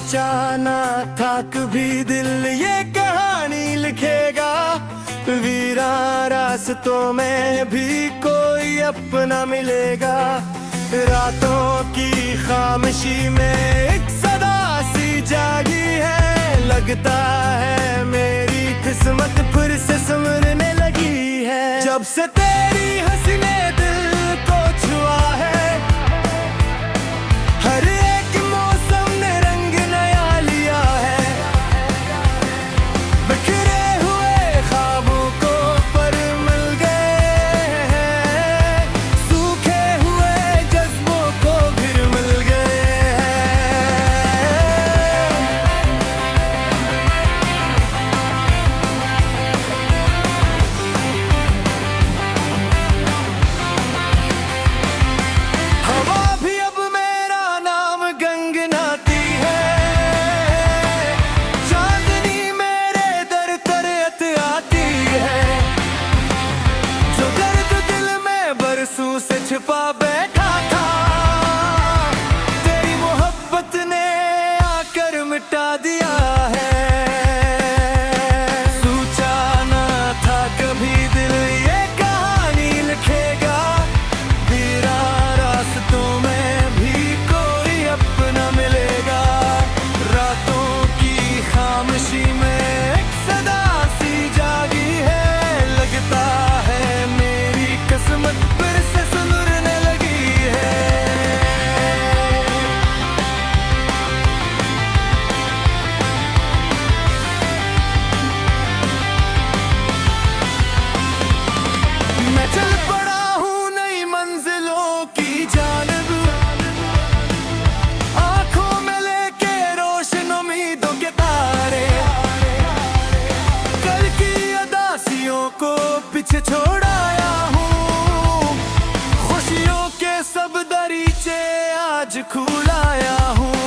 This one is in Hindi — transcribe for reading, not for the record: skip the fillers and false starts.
सोचा ना था कभी दिल ये कहानी लिखेगा, वीरा रास्तों में भी कोई अपना मिलेगा। रातों की खामोशी में एक सदा सी जागी है, लगता है मेरी किस्मत फिर से संवरने लगी है। जब से तेरी हंसी ने दिल को छुआ है, हर एक मौसम ने रंग नया लिया है। बिखरे हुए ख्वाबों को पर मिल गए हैं, सूखे हुए जज्बों को फिर मिल गए हैं। हवा भी अब मेरा नाम गंगनाती है, चांदनी मेरे दर तरत आती है। जो दर्द दिल में बरसों से छिपा बैठा था, तेरी मोहब्बत ने आकर मिटा दिया है। सोचा ना था कभी दिल ये कहानी लिखेगा, वीरा रास्तों में भी कोई अपना मिलेगा। रातों की खामोशी में एक सदा सी जागी है, लगता है मेरी किस्मत फिर से सुधरने लगी है। मैं चल पड़ा हूँ नई मंजिलों की जानिब, आंखों में लेके रोशन उम्मीदों के तारे। कल की उदासियों को पीछे छोड़ आया हूँ, खुशियों के सब दरीचे आज खुलाया हूँ।